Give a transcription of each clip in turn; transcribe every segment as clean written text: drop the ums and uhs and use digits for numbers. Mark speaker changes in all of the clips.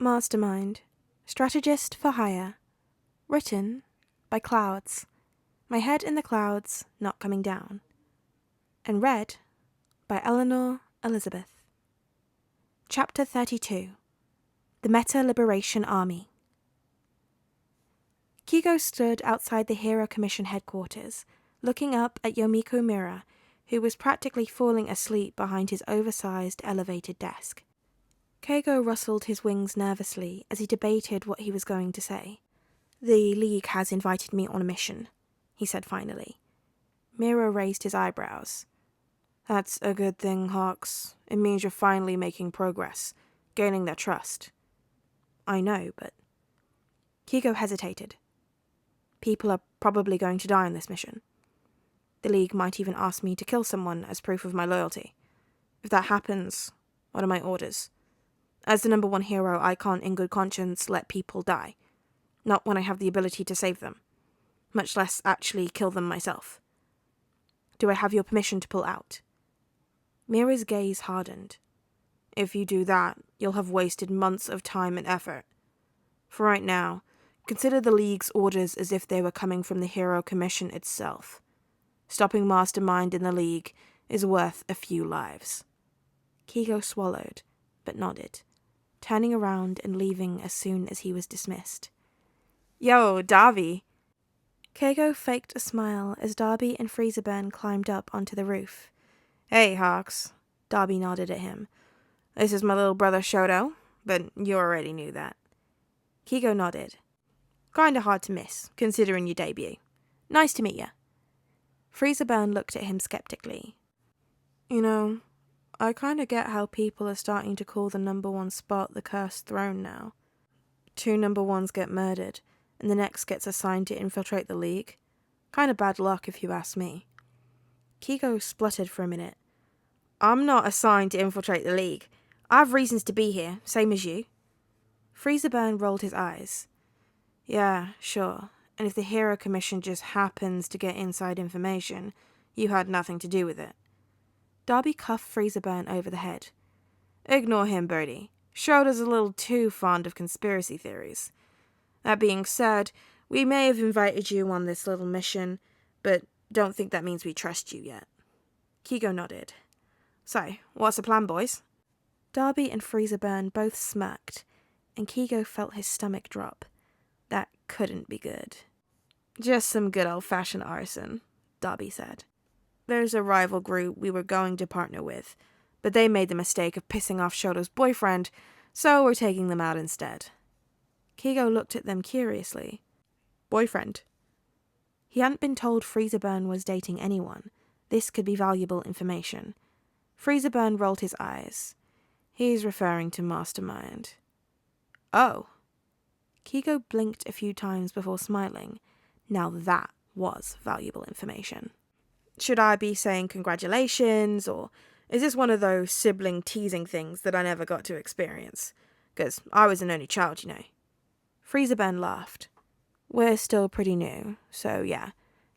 Speaker 1: Mastermind, Strategist for Hire. Written by Clouds. My Head in the Clouds, Not Coming Down. And read by Eleanor Elizabeth. Chapter 32. The Meta-Liberation Army. Kigo stood outside the Hero Commission headquarters, looking up at Yomiko Mura, who was practically falling asleep behind his oversized elevated desk. Keigo rustled his wings nervously as he debated what he was going to say. "The League has invited me on a mission," he said finally. Mira raised his eyebrows. "That's a good thing, Hawks. It means you're finally making progress, gaining their trust." "I know, but..." Kigo hesitated. "People are probably going to die on this mission. The League might even ask me to kill someone as proof of my loyalty. If that happens, what are my orders? As the #1 hero, I can't in good conscience let people die. Not when I have the ability to save them. Much less actually kill them myself. Do I have your permission to pull out?" Mira's gaze hardened. "If you do that, you'll have wasted months of time and effort. For right now, consider the League's orders as if they were coming from the Hero Commission itself. Stopping Mastermind in the League is worth a few lives." Kigo swallowed, but nodded, turning around and leaving as soon as he was dismissed. "Yo, Darby!" Keigo faked a smile as Darby and Freezerburn climbed up onto the roof. "Hey, Hawks." Darby nodded at him. "This is my little brother Shoto, but you already knew that." Kigo nodded. "Kinda hard to miss, considering your debut. Nice to meet ya." Freezerburn looked at him skeptically. "You know, I kinda get how people are starting to call the #1 spot the Cursed Throne now. 2 #1s get murdered, and the next gets assigned to infiltrate the League. Kinda bad luck if you ask me." Kigo spluttered for a minute. "I'm not assigned to infiltrate the League. I have reasons to be here, same as you." Freezerburn rolled his eyes. "Yeah, sure. And if the Hero Commission just happens to get inside information, you had nothing to do with it." Darby cuffed Freezerburn over the head. "Ignore him, Birdie. Schroeder's a little too fond of conspiracy theories. That being said, we may have invited you on this little mission, but don't think that means we trust you yet." Kigo nodded. "So, what's the plan, boys?" Darby and Freezerburn both smirked, and Kigo felt his stomach drop. That couldn't be good. "Just some good old-fashioned arson," Darby said. "There's a rival group we were going to partner with, but they made the mistake of pissing off Shoto's boyfriend, so we're taking them out instead." Kigo looked at them curiously. "Boyfriend?" He hadn't been told Freezerburn was dating anyone. This could be valuable information. Freezerburn rolled his eyes. "He's referring to Mastermind." "Oh." Kigo blinked a few times before smiling. Now that was valuable information. "Should I be saying congratulations, or is this one of those sibling teasing things that I never got to experience? 'Cause I was an only child, you know." Freezerburn laughed. "We're still pretty new, so yeah,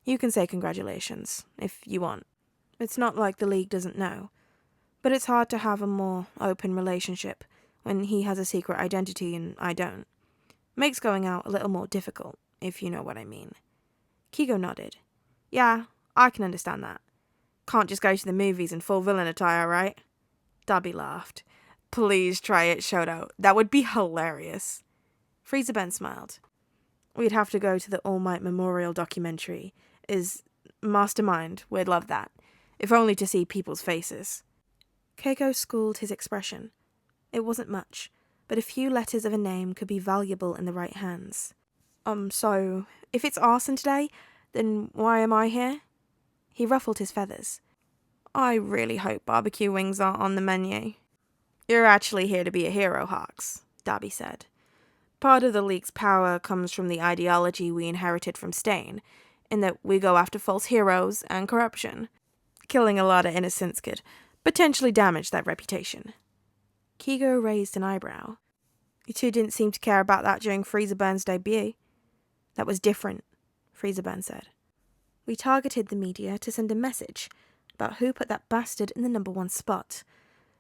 Speaker 1: you can say congratulations, if you want. It's not like the League doesn't know, but it's hard to have a more open relationship when he has a secret identity and I don't. Makes going out a little more difficult, if you know what I mean." Kigo nodded. "Yeah, I can understand that. Can't just go to the movies in full villain attire, right?" Darby laughed. "Please try it, Shoto. That would be hilarious." Freezerburn smiled. "We'd have to go to the All Might Memorial documentary. Is Mastermind, we'd love that. If only to see people's faces." Keiko schooled his expression. It wasn't much, but a few letters of a name could be valuable in the right hands. So, if it's arson today, then why am I here?" He ruffled his feathers. "I really hope barbecue wings aren't on the menu." "You're actually here to be a hero, Hawks," Darby said. "Part of the League's power comes from the ideology we inherited from Stain, in that we go after false heroes and corruption. Killing a lot of innocents could potentially damage that reputation." Kigo raised an eyebrow. "You two didn't seem to care about that during Freezerburn's debut." "That was different," Freezerburn said. "We targeted the media to send a message about who put that bastard in the #1 spot.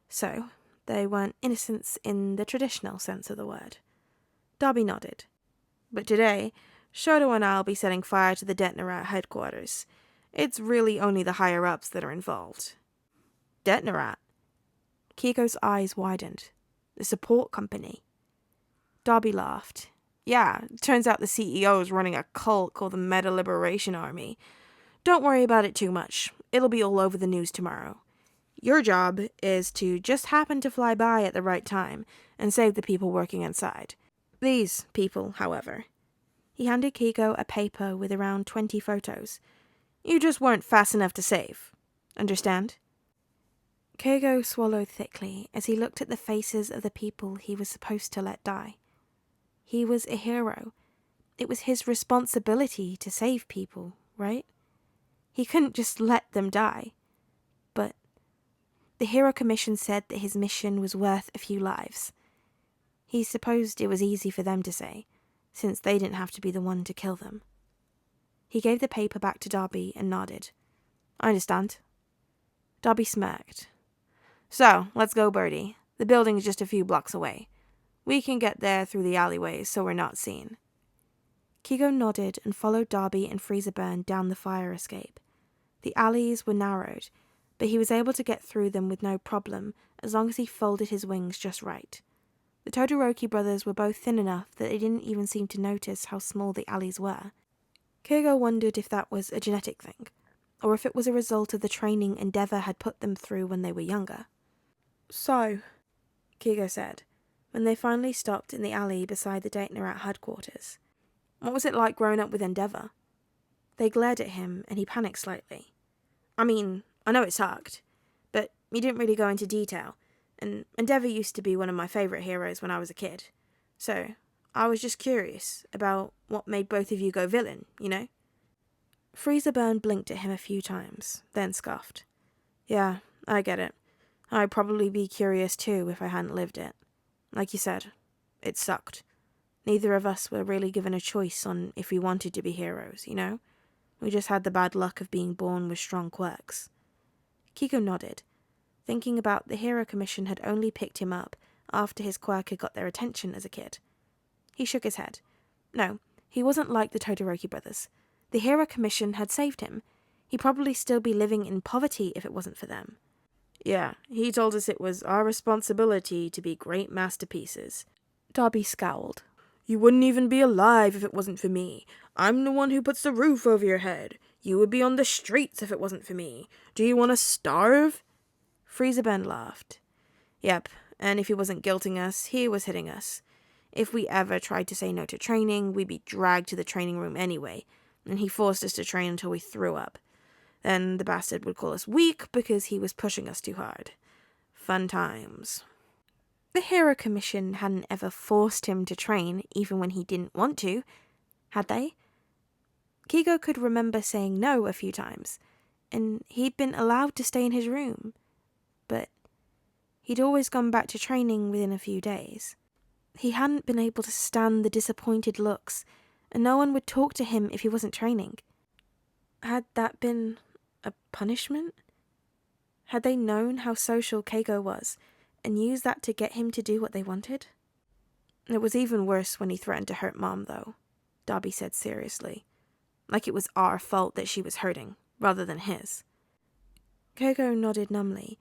Speaker 1: So, They weren't innocents in the traditional sense of the word. Darby nodded. But today, Shoto and I'll be setting fire to the detonator at headquarters. It's really only the higher-ups that are involved. Detonator? Kiko's eyes widened. The support company. Darby laughed. Yeah, turns out the CEO is running a cult called the Meta Liberation Army. Don't worry about it too much. It'll be all over the news tomorrow. Your job is to just happen to fly by at the right time and save the people working inside. These people, however. He handed Kiko a paper with around 20 photos. You just weren't fast enough to save. Understand? Kiko swallowed thickly as he looked at the faces of the people he was supposed to let die. He was a hero. It was his responsibility to save people, right? He couldn't just let them die. But the Hero Commission said that his mission was worth a few lives. He supposed it was easy for them to say, since they didn't have to be the one to kill them. He gave the paper back to Darby and nodded. I understand. Darby smirked. So, let's go, Birdie. The building is just a few blocks away. We can get there through the alleyways so we're not seen. Kiko nodded and followed Darby and Freezerburn down the fire escape. The alleys were narrowed, but he was able to get through them with no problem as long as he folded his wings just right. The Todoroki brothers were both thin enough that they didn't even seem to notice how small the alleys were. Keigo wondered if that was a genetic thing, or if it was a result of the training Endeavor had put them through when they were younger. So, Keigo said, when they finally stopped in the alley beside the Daytonarat headquarters. What was it like growing up with Endeavor? They glared at him, and he panicked slightly. I mean, I know it sucked, but he didn't really go into detail, and Endeavor used to be one of my favourite heroes when I was a kid. So, I was just curious about what made both of you go villain, you know? Freezerburn blinked at him a few times, then scoffed. Yeah, I get it. I'd probably be curious too if I hadn't lived it. Like you said, it sucked. Neither of us were really given a choice on if we wanted to be heroes, you know? We just had the bad luck of being born with strong quirks. Kiko nodded, thinking about the Hero Commission had only picked him up after his quirk had got their attention as a kid. He shook his head. No, he wasn't like the Todoroki brothers. The Hero Commission had saved him. He'd probably still be living in poverty if it wasn't for them. Yeah, he told us it was our responsibility to be great masterpieces. Darby scowled. You wouldn't even be alive if it wasn't for me. I'm the one who puts the roof over your head. You would be on the streets if it wasn't for me. Do you want to starve? Freezerburn laughed. Yep, and if he wasn't guilting us, he was hitting us. If we ever tried to say no to training, we'd be dragged to the training room anyway, and he forced us to train until we threw up. Then the bastard would call us weak because he was pushing us too hard. Fun times. The Hero Commission hadn't ever forced him to train, even when he didn't want to, had they? Kigo could remember saying no a few times, and he'd been allowed to stay in his room. But he'd always gone back to training within a few days. He hadn't been able to stand the disappointed looks, and no one would talk to him if he wasn't training. Had that been a punishment? Had they known how social Keigo was, and used that to get him to do what they wanted? It was even worse when he threatened to hurt Mom, though, Darby said seriously. Like it was our fault that she was hurting, rather than his. Keigo nodded numbly,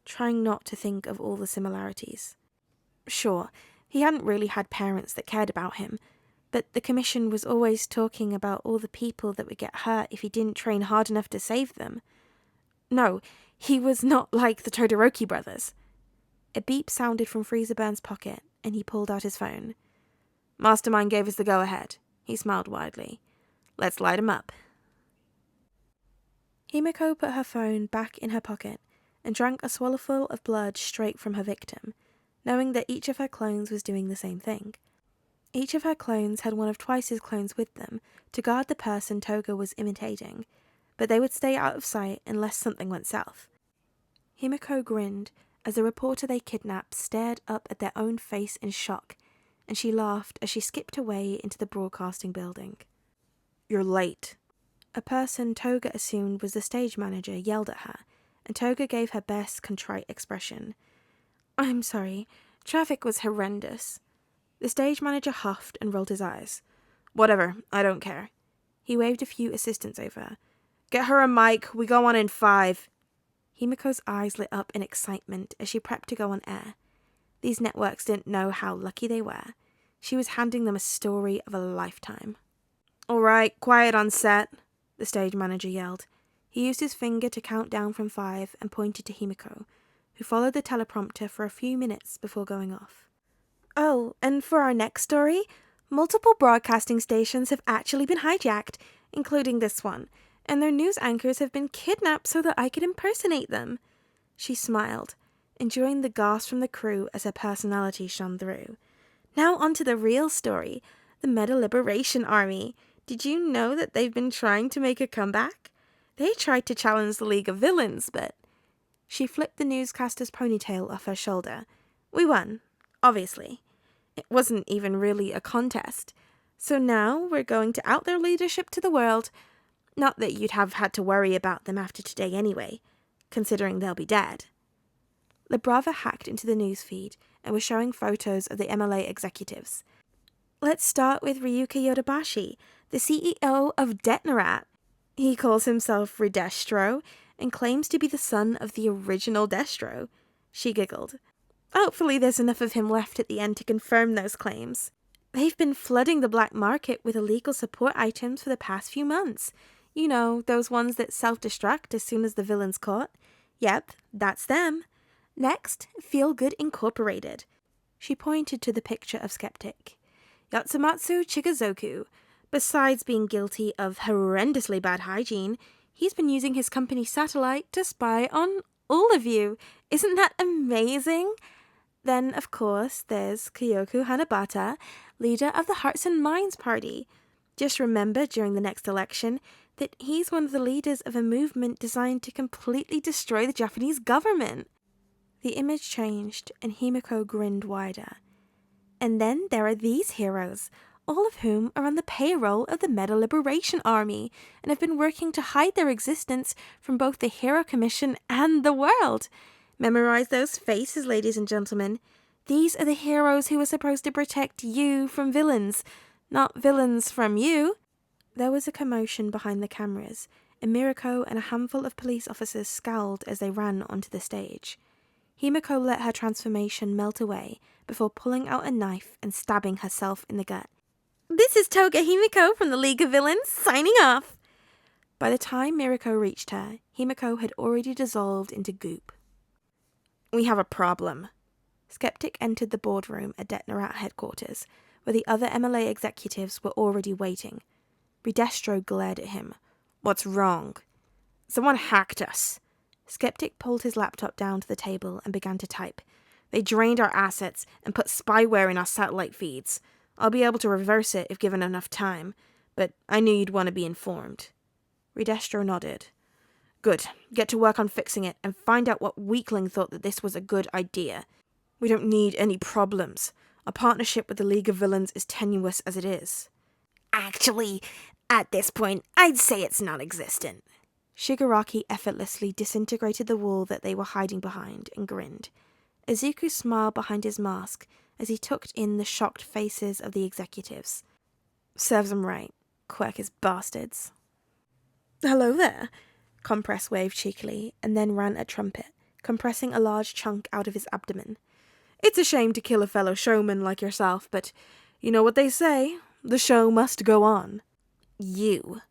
Speaker 1: trying not to think of all the similarities. Sure, he hadn't really had parents that cared about him, but the Commission was always talking about all the people that would get hurt if he didn't train hard enough to save them. No, he was not like the Todoroki brothers. A beep sounded from Freezerburn's pocket, and he pulled out his phone. Mastermind gave us the go-ahead. He smiled widely. Let's light him up. Himiko put her phone back in her pocket and drank a swallowful of blood straight from her victim, knowing that each of her clones was doing the same thing. Each of her clones had one of Twice's clones with them to guard the person Toga was imitating, but they would stay out of sight unless something went south. Himiko grinned as the reporter they kidnapped stared up at their own face in shock, and she laughed as she skipped away into the broadcasting building. You're late. A person Toga assumed was the stage manager yelled at her, and Toga gave her best contrite expression. I'm sorry. Traffic was horrendous. The stage manager huffed and rolled his eyes.
Speaker 2: Whatever, I don't care.
Speaker 1: He waved a few assistants over.
Speaker 2: Get her a mic, we go on in 5.
Speaker 1: Himiko's eyes lit up in excitement as she prepped to go on air. These networks didn't know how lucky they were. She was handing them a story of a lifetime.
Speaker 2: All right, quiet on set,
Speaker 1: the stage manager yelled. He used his finger to count down from 5 and pointed to Himiko, who followed the teleprompter for a few minutes before going off. Oh, and for our next story, multiple broadcasting stations have actually been hijacked, including this one, and their news anchors have been kidnapped so that I could impersonate them. She smiled, enjoying the gasp from the crew as her personality shone through. Now on to the real story, the Meta Liberation Army. Did you know that they've been trying to make a comeback? They tried to challenge the League of Villains, but... She flipped the newscaster's ponytail off her shoulder. We won, obviously. It wasn't even really a contest. So now we're going to out their leadership to the world. Not that you'd have had to worry about them after today anyway, considering they'll be dead. Labrava hacked into the newsfeed and was showing photos of the MLA executives. Let's start with Ryuka Yodobashi, the CEO of Detnerat. He calls himself Redestro and claims to be the son of the original Destro. She giggled. Hopefully there's enough of him left at the end to confirm those claims. They've been flooding the black market with illegal support items for the past few months. You know, those ones that self-destruct as soon as the villain's caught. Yep, that's them. Next, Feel Good Incorporated. She pointed to the picture of Skeptic. Yatsumatsu Chigazoku. Besides being guilty of horrendously bad hygiene, he's been using his company's satellite to spy on all of you. Isn't that amazing? Then, of course, there's Kyoku Hanabata, leader of the Hearts and Minds Party. Just remember during the next election that he's one of the leaders of a movement designed to completely destroy the Japanese government. The image changed, and Himiko grinned wider. And then there are these heroes, all of whom are on the payroll of the Meta Liberation Army, and have been working to hide their existence from both the Hero Commission and the world. Memorize those faces, ladies and gentlemen. These are the heroes who are supposed to protect you from villains, not villains from you. There was a commotion behind the cameras, and Mirako and a handful of police officers scowled as they ran onto the stage. Himiko let her transformation melt away before pulling out a knife and stabbing herself in the gut. This is Toga Himiko from the League of Villains, signing off! By the time Mirako reached her, Himiko had already dissolved into goop. We have a problem. Skeptic entered the boardroom at Detnerat headquarters, where the other MLA executives were already waiting. Redestro glared at him. What's wrong? Someone hacked us. Skeptic pulled his laptop down to the table and began to type. They drained our assets and put spyware in our satellite feeds. I'll be able to reverse it if given enough time, but I knew you'd want to be informed. Redestro nodded. Good. Get to work on fixing it and find out what weakling thought that this was a good idea. We don't need any problems. Our partnership with the League of Villains is tenuous as it is. Actually, at this point, I'd say it's non-existent. Shigaraki effortlessly disintegrated the wall that they were hiding behind and grinned. Izuku smiled behind his mask as he took in the shocked faces of the executives. Serves them right, quirkish bastards. Hello there. Compress waved cheekily and then ran a trumpet, compressing a large chunk out of his abdomen. It's a shame to kill a fellow showman like yourself, but you know what they say, the show must go on. You.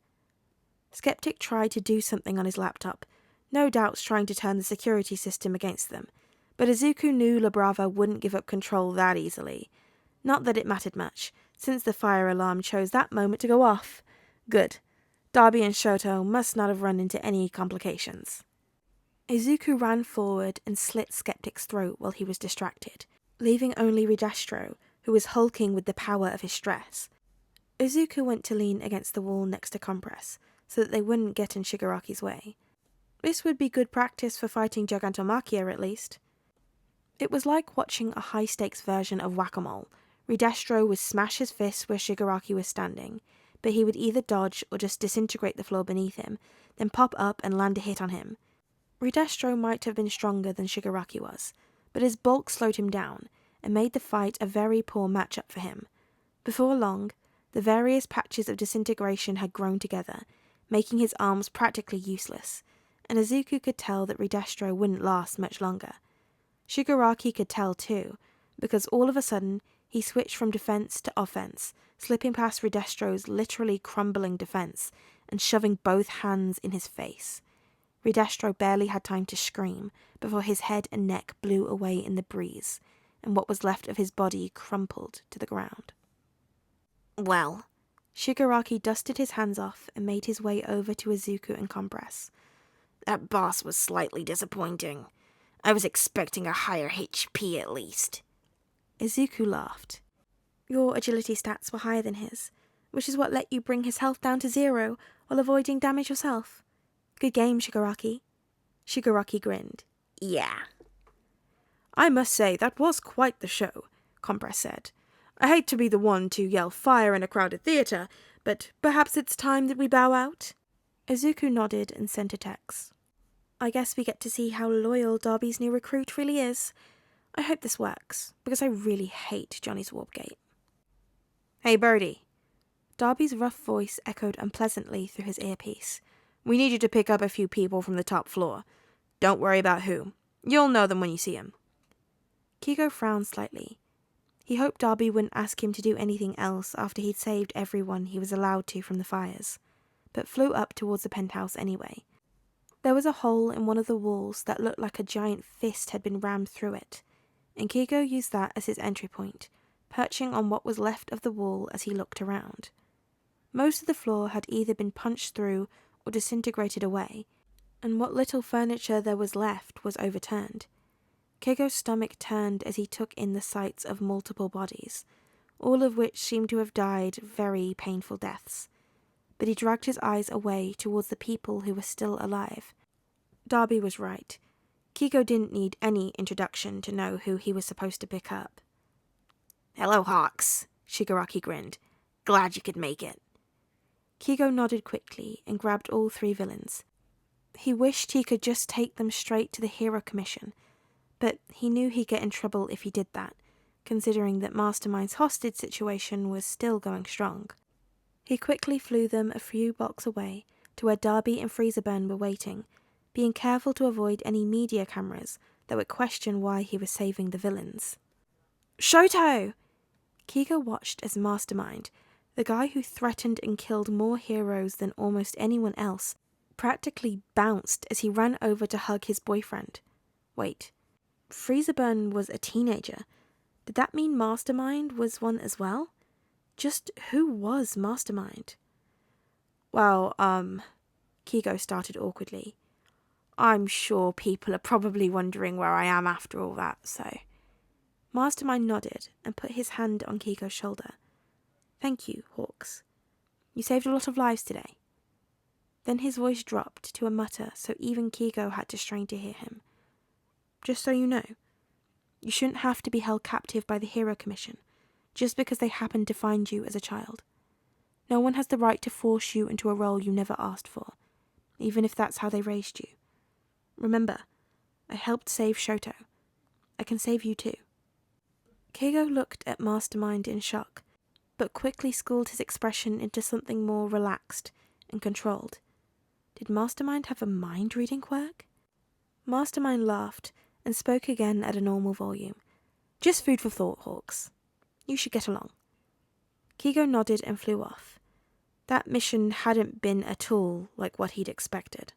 Speaker 1: Skeptic tried to do something on his laptop, no doubts trying to turn the security system against them, but Izuku knew Labrava wouldn't give up control that easily. Not that it mattered much, since the fire alarm chose that moment to go off. Good. Darby and Shoto must not have run into any complications. Izuku ran forward and slit Skeptic's throat while he was distracted, leaving only Redestro, who was hulking with the power of his stress. Izuku went to lean against the wall next to Compress, so that they wouldn't get in Shigaraki's way. This would be good practice for fighting Gigantomachia, at least. It was like watching a high-stakes version of Whack-A-Mole. Redestro would smash his fist where Shigaraki was standing, but he would either dodge or just disintegrate the floor beneath him, then pop up and land a hit on him. Redestro might have been stronger than Shigaraki was, but his bulk slowed him down and made the fight a very poor matchup for him. Before long, the various patches of disintegration had grown together, making his arms practically useless, and Izuku could tell that Ridestro wouldn't last much longer. Shigaraki could tell too, because all of a sudden he switched from defense to offense, slipping past Ridestro's literally crumbling defense and shoving both hands in his face. Ridestro barely had time to scream before his head and neck blew away in the breeze, and what was left of his body crumpled to the ground.
Speaker 2: Well,
Speaker 1: Shigaraki dusted his hands off and made his way over to Izuku and Compress.
Speaker 2: that boss was slightly disappointing. I was expecting a higher HP at least.
Speaker 1: Izuku laughed. Your agility stats were higher than his, which is what let you bring his health down to 0 while avoiding damage yourself. Good game, Shigaraki. Shigaraki grinned.
Speaker 2: Yeah.
Speaker 1: I must say, that was quite the show, Compress said. I hate to be the one to yell fire in a crowded theatre, but perhaps it's time that we bow out? Izuku nodded and sent a text. I guess we get to see how loyal Darby's new recruit really is. I hope this works, because I really hate Johnny's Warpgate. Hey, Birdie. Darby's rough voice echoed unpleasantly through his earpiece. We need you to pick up a few people from the top floor. Don't worry about who. You'll know them when you see them. Kigo frowned slightly. He hoped Darby wouldn't ask him to do anything else after he'd saved everyone he was allowed to from the fires, but flew up towards the penthouse anyway. There was a hole in one of the walls that looked like a giant fist had been rammed through it, and Kigo used that as his entry point, perching on what was left of the wall as he looked around. Most of the floor had either been punched through or disintegrated away, and what little furniture there was left was overturned. Kigo's stomach turned as he took in the sights of multiple bodies, all of which seemed to have died very painful deaths. But he dragged his eyes away towards the people who were still alive. Darby was right. Kigo didn't need any introduction to know who he was supposed to pick up.
Speaker 2: Hello, Hawks, Shigaraki grinned. Glad you could make it.
Speaker 1: Kigo nodded quickly and grabbed all 3 villains. He wished he could just take them straight to the Hero Commission, but he knew he'd get in trouble if he did that, considering that Mastermind's hostage situation was still going strong. He quickly flew them a few blocks away to where Darby and Freezerburn were waiting, being careful to avoid any media cameras that would question why he was saving the villains. Shoto! Kigo watched as Mastermind, the guy who threatened and killed more heroes than almost anyone else, practically bounced as he ran over to hug his boyfriend. Wait, Freezerburn was a teenager. Did that mean Mastermind was one as well? Just who was Mastermind? Well, Kigo started awkwardly. I'm sure people are probably wondering where I am after all that, so... Mastermind nodded and put his hand on Kigo's shoulder. Thank you, Hawks. You saved a lot of lives today. Then his voice dropped to a mutter so even Kigo had to strain to hear him. Just so you know, you shouldn't have to be held captive by the Hero Commission just because they happened to find you as a child. No one has the right to force you into a role you never asked for, even if that's how they raised you. Remember, I helped save Shoto. I can save you too. Kigo looked at Mastermind in shock, but quickly schooled his expression into something more relaxed and controlled. Did Mastermind have a mind-reading quirk? Mastermind laughed and spoke again at a normal volume. Just food for thought, Hawks. You should get along. Kigo nodded and flew off. That mission hadn't been at all like what he'd expected.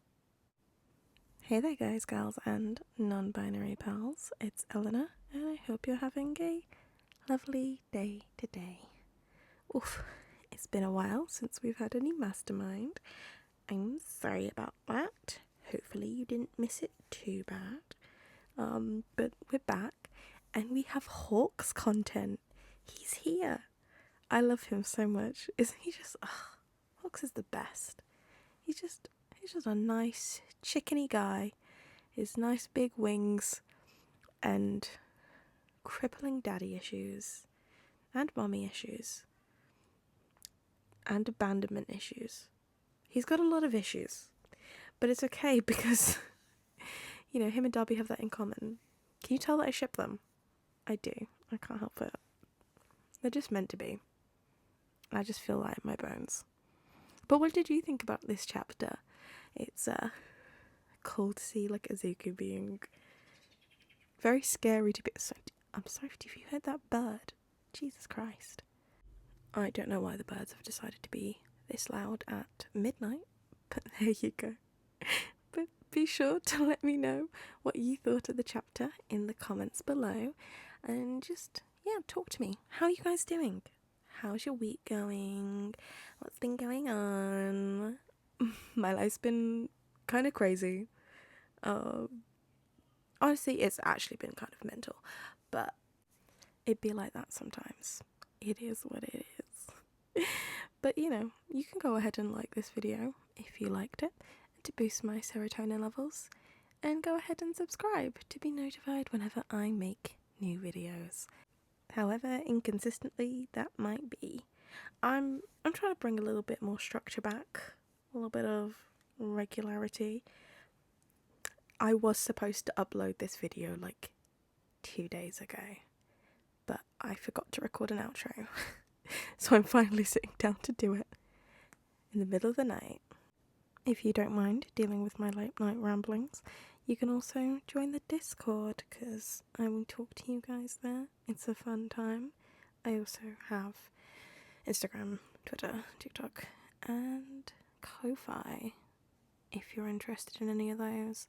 Speaker 1: Hey there guys, gals and non-binary pals, it's Eleanor and I hope you're having a lovely day today. Oof, it's been a while since we've had any Mastermind. I'm sorry about that. Hopefully you didn't miss it too bad. But we're back and we have Hawks content. He's here. I love him so much. Isn't he just... Hawks is the best. He's just a nice chickeny guy. His nice big wings and crippling daddy issues and mommy issues and abandonment issues. He's got a lot of issues, but it's okay because, him and Darby have that in common. Can you tell that I ship them? I do. I can't help it. They're just meant to be. I just feel that in my bones. But what did you think about this chapter? It's cool to see like Izuku being very scary to be. I'm sorry if you heard that bird. Jesus Christ. I don't know why the birds have decided to be this loud at midnight, but there you go. But be sure to let me know what you thought of the chapter in the comments below, and just, yeah, talk to me. How are you guys doing? How's your week going? What's been going on? My life's been kind of crazy. Honestly, it's actually been kind of mental, but it'd be like that sometimes. It is what it is. But you know, you can go ahead and like this video if you liked it to boost my serotonin levels, and go ahead and subscribe to be notified whenever I make new videos. However inconsistently that might be, I'm trying to bring a little bit more structure back, a little bit of regularity. I was supposed to upload this video like 2 days ago, but I forgot to record an outro. So I'm finally sitting down to do it in the middle of the night. If you don't mind dealing with my late night ramblings, you can also join the Discord, because I will talk to you guys there. It's a fun time. I also have Instagram, Twitter, TikTok, and Ko-Fi. If you're interested in any of those,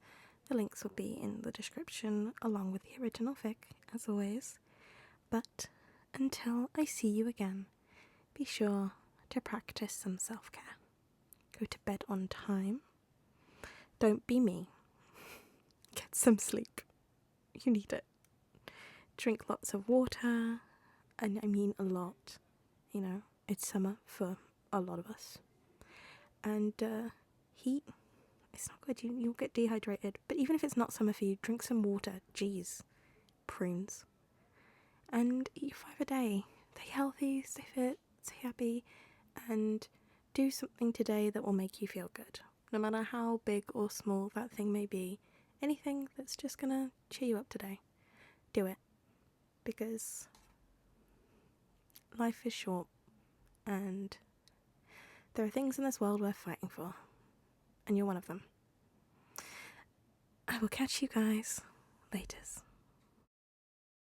Speaker 1: the links will be in the description along with the original fic, as always. But until I see you again, be sure to practice some self-care. Go to bed on time. Don't be me. Get some sleep. You need it. Drink lots of water, and I mean a lot. You know, it's summer for a lot of us. And heat, it's not good. You'll get dehydrated. But even if it's not summer for you, drink some water. Jeez. Prunes. And eat 5 a day. Stay healthy, stay fit, stay happy, and do something today that will make you feel good. No matter how big or small that thing may be, anything that's just gonna cheer you up today, do it. Because life is short, and there are things in this world worth fighting for, and you're one of them. I will catch you guys laters.